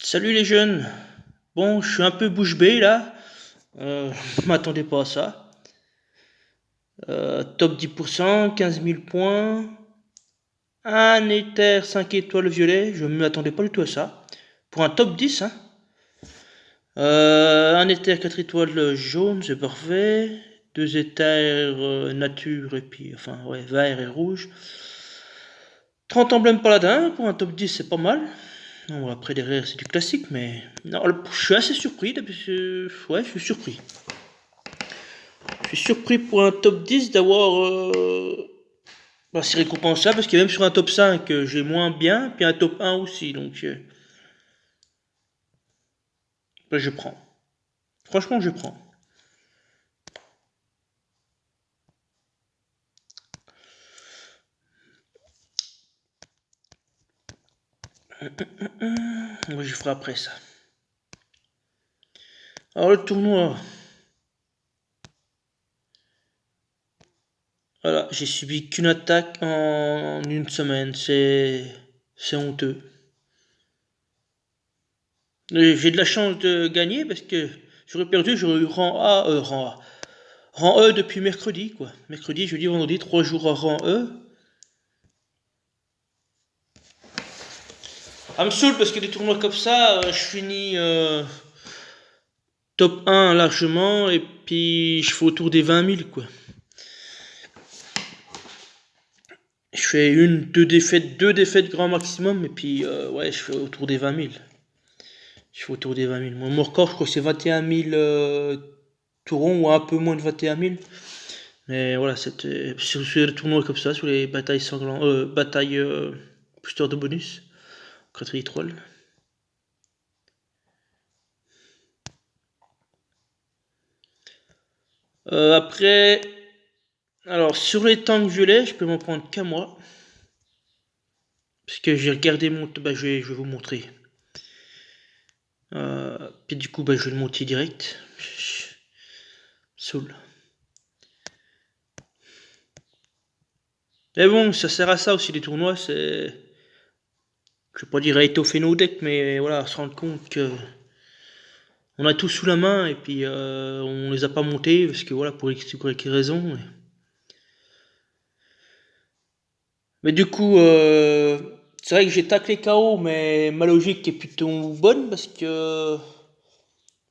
Salut les jeunes. Bon, je suis un peu bouche bée là. Je m'attendais pas à ça. Top 10%, 15 000 points. Un éther 5 étoiles violet. Je ne m'attendais pas du tout à ça. Pour un top 10, hein. Un éther 4 étoiles jaune, c'est parfait. Deux éthers nature et puis, enfin, ouais, vert et rouge. 30 emblèmes paladin pour un top 10, c'est pas mal. Bon, après derrière c'est du classique, mais non, je suis assez surpris. Ouais, je suis surpris. Je suis surpris pour un top 10 d'avoir c'est récompensable parce que même sur un top 5 j'ai moins bien, puis un top 1 aussi, donc je prends. Franchement, je prends. Moi, je ferai après ça. Alors, le tournoi. Voilà, j'ai subi qu'une attaque en une semaine. C'est honteux. J'ai de la chance de gagner parce que j'aurais perdu, j'aurais eu rang A, rang A. Rang E depuis mercredi, quoi. Mercredi, jeudi, vendredi, 3 jours à rang E. Ça me saoule parce que des tournois comme ça, je finis top 1 largement et puis je fais autour des 20 000, quoi. Je fais deux défaites grand maximum et puis ouais, je fais autour des 20 000. Je fais autour des 20 000. Mon record, je crois que c'est 21 000 tourons ou un peu moins de 21 000. Mais voilà, c'était sur les tournois comme ça, sur les batailles sanglantes, batailles booster de bonus, 4 étoiles. Après, alors sur les tanks violets, je peux m'en prendre qu'à moi. Parce que j'ai regardé mon... je vais vous montrer. Puis du coup, je vais le monter direct. Soul. Mais bon, ça sert à ça aussi les tournois, c'est... Je vais pas dire à étoffer nos decks, mais voilà, se rendre compte que... On a tout sous la main et puis on les a pas montés parce que voilà, pour X ou Y raison. Mais du coup, c'est vrai que j'ai taclé KO, mais ma logique est plutôt bonne parce que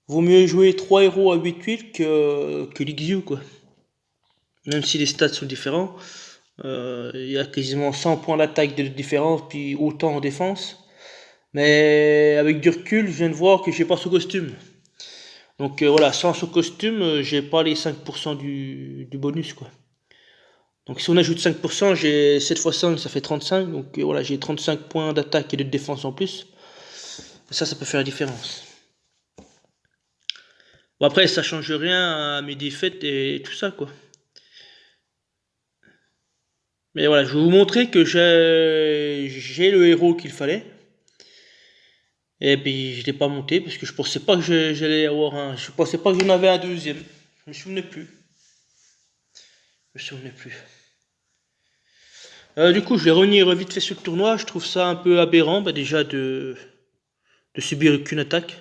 vaut mieux jouer 3 héros à 8-8 que l'Ixu, quoi. Même si les stats sont différents, il y a quasiment 100 points d'attaque de différence, puis autant en défense. Mais avec du recul, je viens de voir que j'ai pas ce costume. Donc voilà, sans ce costume, j'ai pas les 5% du bonus, quoi. Donc si on ajoute 5%, j'ai 7 fois 5, ça fait 35. Donc voilà, j'ai 35 points d'attaque et de défense en plus. Ça peut faire la différence. Bon après, ça change rien à mes défaites et tout ça, quoi. Mais voilà, je vais vous montrer que j'ai le héros qu'il fallait. Et puis je l'ai pas monté parce que je pensais pas que j'allais avoir un. Je pensais pas que j'en avais un deuxième. Je me souvenais plus. Je me souvenais plus. Du coup, je vais revenir vite fait sur le tournoi. Je trouve ça un peu aberrant, déjà de subir qu'une attaque.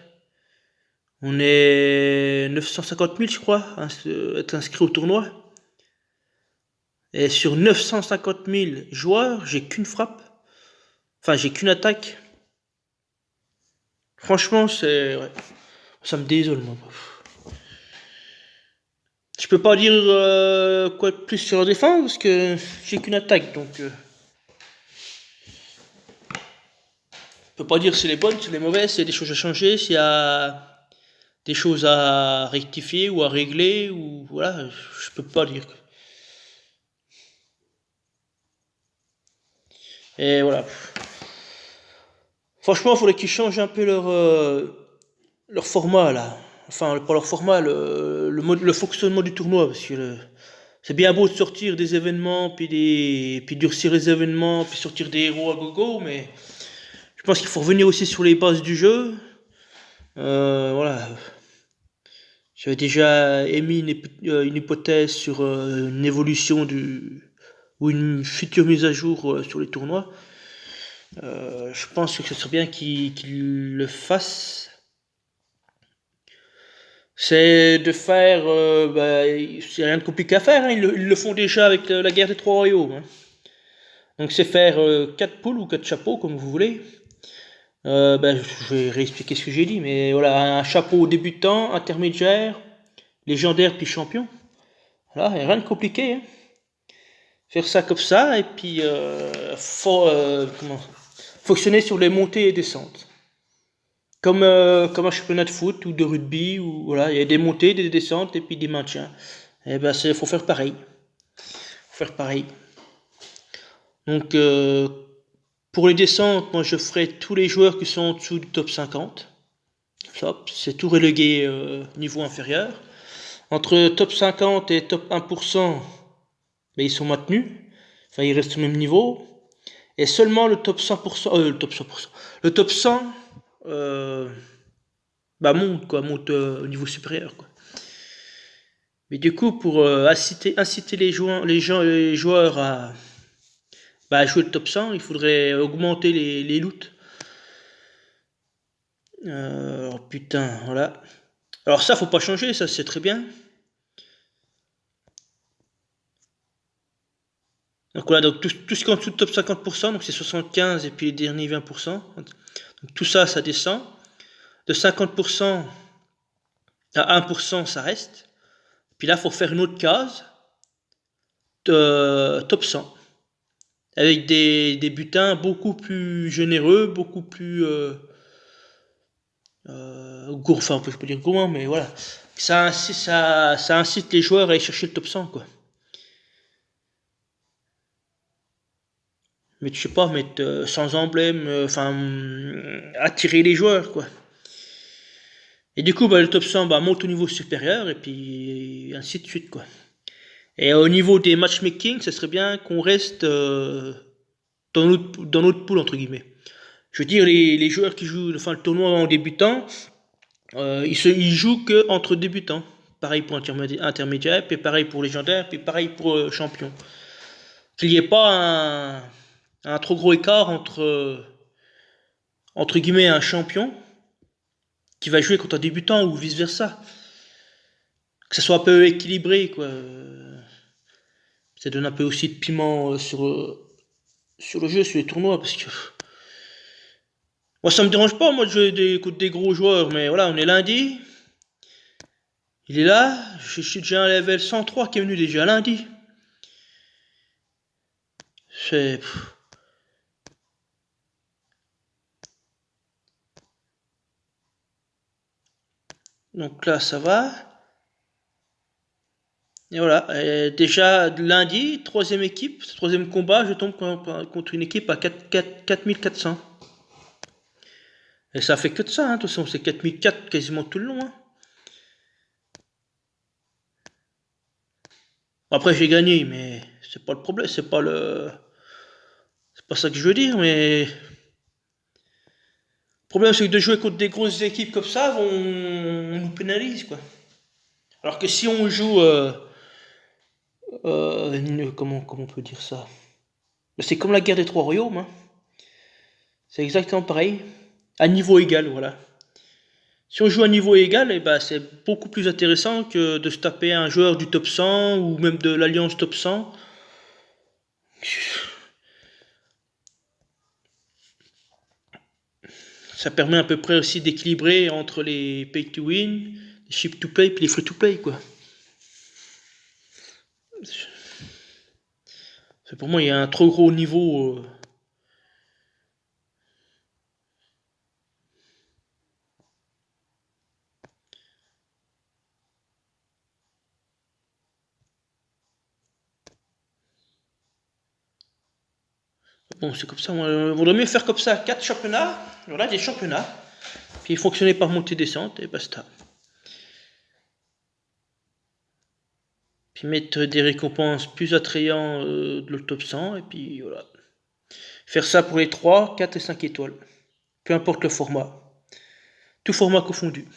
On est 950 000, je crois, être inscrit au tournoi. Et sur 950 000 joueurs, j'ai qu'une frappe. Enfin, j'ai qu'une attaque. Franchement, ouais, ça me désole, moi. Je peux pas dire quoi de plus sur la défense parce que j'ai qu'une attaque, donc je peux pas dire si elle est bonne, si elle est mauvaise, s'il y a des choses à changer, s'il y a des choses à rectifier ou à régler, ou voilà, je peux pas dire. Et voilà. Franchement, il faudrait qu'ils changent un peu leur format là. Enfin, pas leur format, le fonctionnement du tournoi, parce que c'est bien beau de sortir des événements, puis durcir les événements, puis sortir des héros à gogo, mais je pense qu'il faut revenir aussi sur les bases du jeu. Voilà. J'avais déjà émis une hypothèse sur une évolution ou une future mise à jour sur les tournois. Je pense que ce serait bien qu'il le fasse. C'est de faire, c'est rien de compliqué à faire, hein. Ils le font déjà avec la guerre des trois royaumes, hein. Donc c'est faire 4 poules ou 4 chapeaux, comme vous voulez. Je vais réexpliquer ce que j'ai dit, mais voilà, un chapeau débutant, intermédiaire, légendaire puis champion. Voilà, rien de compliqué, hein. Faire ça comme ça, et puis fonctionner sur les montées et descentes. Comme un championnat de foot ou de rugby, où voilà, il y a des montées, des descentes et puis des maintiens. Et ben, faut faire pareil. Faut faire pareil. Donc, pour les descentes, moi je ferai tous les joueurs qui sont en dessous du top 50. Hop, c'est tout relégué niveau inférieur. Entre top 50 et top 1%, ben, ils sont maintenus. Enfin, ils restent au même niveau. Et seulement le top 100%, le top 100%, le top 100 monte au niveau supérieur, quoi. Mais du coup, pour inciter les joueurs à jouer le top 100, il faudrait augmenter les loots. Putain, voilà. Alors ça, faut pas changer, ça c'est très bien. Donc voilà, donc tout ce qui est en dessous de top 50%, donc c'est 75 et puis les derniers 20%. Donc tout ça, ça descend. De 50% à 1%, ça reste. Puis là, il faut faire une autre case de top 100. Avec des butins beaucoup plus généreux, beaucoup plus enfin, je peux dire gourmand, mais voilà. Ça incite les joueurs à aller chercher le top 100, quoi. Mais je sais pas, mettre sans emblème, attirer les joueurs, quoi. Et du coup, le top 100 monte au niveau supérieur, et puis ainsi de suite, quoi. Et au niveau des matchmaking, ce serait bien qu'on reste dans notre poule, entre guillemets. Je veux dire, les joueurs qui jouent le tournoi en débutant, ils jouent que entre débutants. Pareil pour intermédiaire, puis pareil pour légendaire, puis pareil pour champion. Qu'il n'y ait pas un trop gros écart entre guillemets un champion qui va jouer contre un débutant ou vice versa. Que ça soit un peu équilibré, quoi. Ça donne un peu aussi de piment sur le jeu, sur les tournois, parce que moi ça me dérange pas moi de jouer contre des gros joueurs, mais voilà, on est lundi, il est là, je suis déjà un level 103 qui est venu déjà lundi. C'est... Donc là ça va. Et voilà, et déjà lundi, troisième équipe, troisième combat, je tombe contre une équipe à 4400. Et ça fait que de ça, hein, de toute façon, c'est 4004 quasiment tout le long, hein. Après j'ai gagné, mais c'est pas le problème, c'est pas ça que je veux dire, mais le problème c'est que de jouer contre des grosses équipes comme ça, on nous pénalise, quoi. Alors que si on joue, comment on peut dire ça? C'est comme la guerre des trois royaumes, hein. C'est exactement pareil, à niveau égal, voilà. Si on joue à niveau égal, c'est beaucoup plus intéressant que de se taper un joueur du top 100 ou même de l'alliance top 100. Ça permet à peu près aussi d'équilibrer entre les pay to win, les ship to play, puis les free to play, quoi. Pour moi, il y a un trop gros niveau. Bon, c'est comme ça. On vaudrait mieux faire comme ça 4 championnats. Voilà, des championnats. Puis fonctionner par montée-descente et basta. Puis mettre des récompenses plus attrayantes de le top 100. Et puis voilà. Faire ça pour les 3, 4 et 5 étoiles. Peu importe le format. Tout format confondu.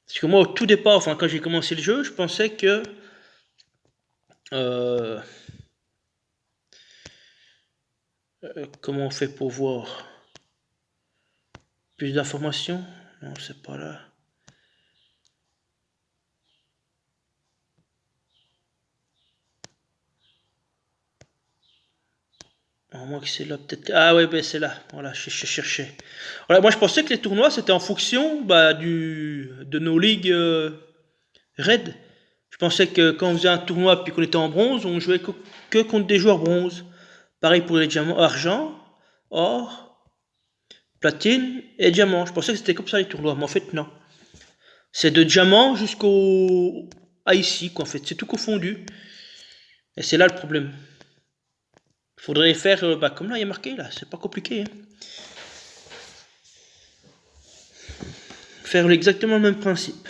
Parce que moi, au tout départ, enfin, quand j'ai commencé le jeu, je pensais que Euh, comment on fait pour voir plus d'informations? Non, c'est pas là. À moins que c'est là, peut-être. Ah ouais, ben c'est là. Voilà, je cherchais. Voilà, moi je pensais que les tournois c'était en fonction de nos ligues raid. Je pensais que quand on faisait un tournoi puis qu'on était en bronze, on jouait que contre des joueurs bronze. Pareil pour les diamants, argent, or, platine et diamant. Je pensais que c'était comme ça les tournois, mais en fait non. C'est de diamant jusqu'au à ici quoi en fait, c'est tout confondu. Et c'est là le problème. Faudrait faire comme là il y a marqué là, c'est pas compliqué. Hein. Faire exactement le même principe.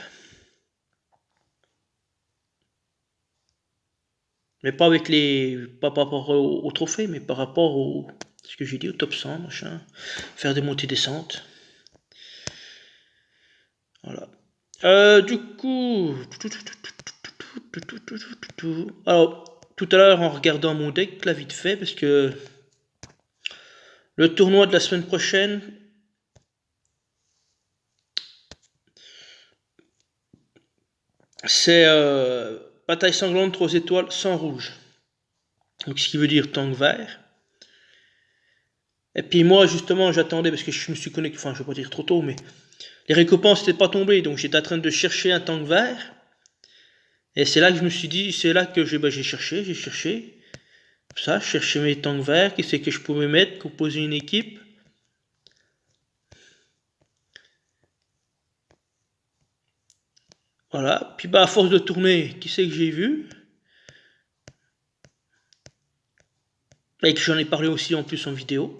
Mais pas avec les. Pas par rapport au trophée, mais par rapport au. Ce que j'ai dit, au top 100, machin. Faire des montées-descentes. Voilà. Du coup. Alors, tout à l'heure, en regardant mon deck, là, vite fait, parce que. Le tournoi de la semaine prochaine. C'est. Bataille sanglante 3 étoiles sans rouge. Donc, ce qui veut dire tank vert. Et puis moi, justement, j'attendais, parce que je me suis connecté, enfin, je vais pas dire trop tôt, mais les récompenses n'étaient pas tombées, donc j'étais en train de chercher un tank vert. Et c'est là que je me suis dit, c'est là que j'ai cherché. Ça, chercher mes tanks verts, qui c'est que je pouvais mettre, composer une équipe. Voilà. Puis à force de tourner, qui c'est que j'ai vu? Et que j'en ai parlé aussi en plus en vidéo.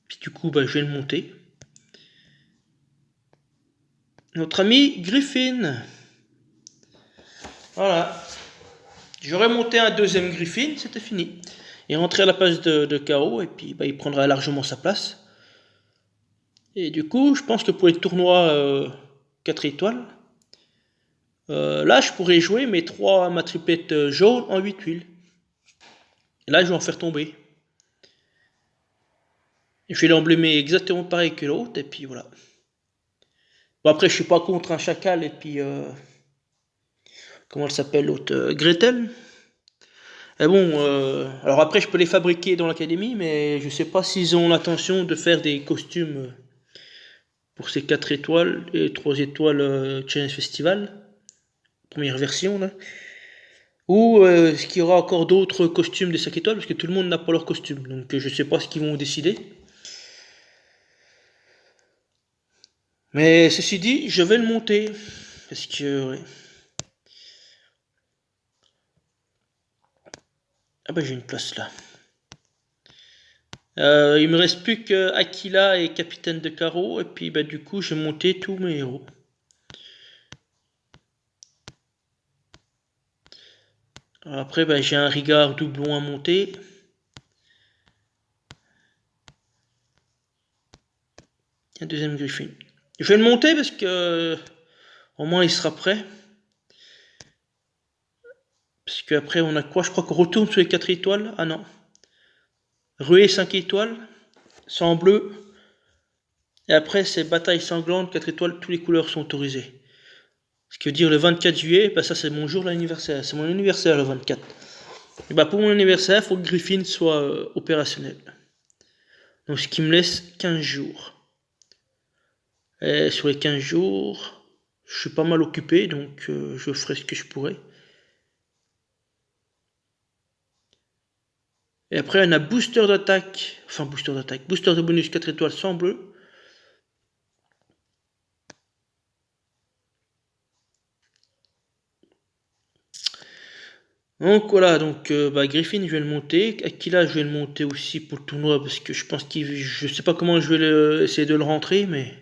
Puis du coup, je vais le monter. Notre ami Griffin. Voilà. J'aurais monté un deuxième Griffin, c'était fini. Il rentrait à la place de KO et puis il prendra largement sa place. Et du coup, je pense que pour les tournois 4 étoiles, là je pourrais jouer ma triplette jaune en 8 huiles. Et là je vais en faire tomber. Je vais l'emblémer exactement pareil que l'autre et puis voilà. Bon après je suis pas contre un chacal et puis comment elle s'appelle l'autre Gretel. Et bon, alors après je peux les fabriquer dans l'académie, mais je sais pas s'ils ont l'intention de faire des costumes pour ces 4 étoiles et 3 étoiles Challenge Festival, première version là. Ou est-ce qu'il y aura encore d'autres costumes des 5 étoiles, parce que tout le monde n'a pas leur costume, donc je sais pas ce qu'ils vont décider. Mais ceci dit, je vais le monter, parce que... Ouais. Ah bah j'ai une place là. Il me reste plus que Aquila et Capitaine de Carreau, et puis du coup j'ai monté tous mes héros. Alors après j'ai un Rigard doublon à monter. Un deuxième Griffin. Je vais le monter parce que au moins il sera prêt. Parce qu'après on a quoi? Je crois qu'on retourne sur les 4 étoiles. Ah non. Ruée 5 étoiles. Sans bleu. Et après c'est bataille sanglante 4 étoiles. Toutes les couleurs sont autorisées. Ce qui veut dire le 24 juillet, ça c'est mon jour d'anniversaire. C'est mon anniversaire le 24. Et pour mon anniversaire, il faut que Griffin soit opérationnel. Donc ce qui me laisse 15 jours. Et sur les 15 jours, je suis pas mal occupé, donc je ferai ce que je pourrai. Et après, on a booster d'attaque, booster de bonus 4 étoiles sans bleu. Donc voilà, donc Griffin je vais le monter, Aquila je vais le monter aussi pour le tournoi parce que je pense je sais pas comment je vais essayer de le rentrer mais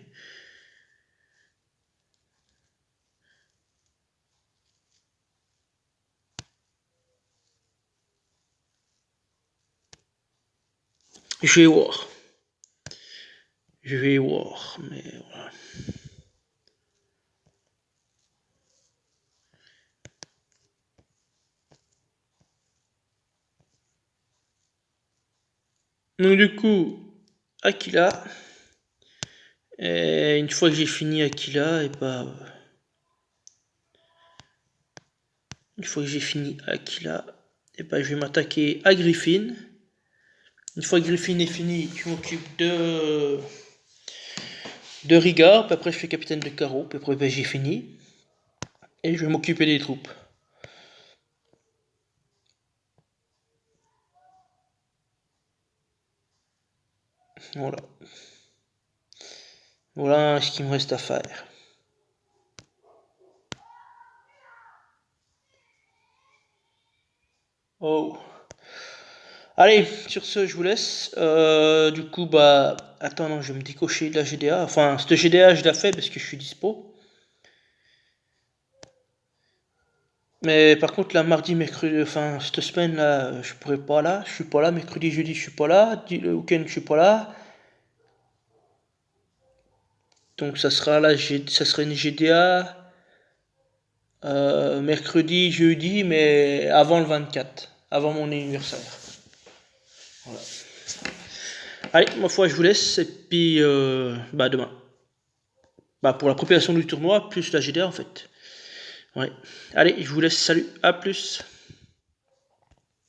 je vais voir. Je vais voir, mais voilà. Donc du coup, Aquila. Et une fois que j'ai fini Aquila, et bah... Une fois que j'ai fini Aquila, et bah je vais m'attaquer à Griffin. Une fois que Griffin est fini, je m'occupe de Rigard, puis après je fais capitaine de carreau, puis après bah, j'ai fini. Et je vais m'occuper des troupes. Voilà. Voilà ce qu'il me reste à faire. Oh. Allez, sur ce, je vous laisse. Du coup, bah... Attends, non, je vais me décocher de la GDA. Enfin, cette GDA, je la fais parce que je suis dispo. Mais par contre, là, mardi, mercredi, enfin, cette semaine, là, je pourrais pas là. Je suis pas là. Mercredi, jeudi, je suis pas là. Le week-end, je suis pas là. Donc, ça sera là, ça sera une GDA mercredi, jeudi, mais avant le 24. Avant mon anniversaire. Voilà. Allez, ma foi, je vous laisse. Et puis, bah, demain. Bah, pour la préparation du tournoi, plus la GDA, en fait. Ouais. Allez, je vous laisse. Salut. À plus.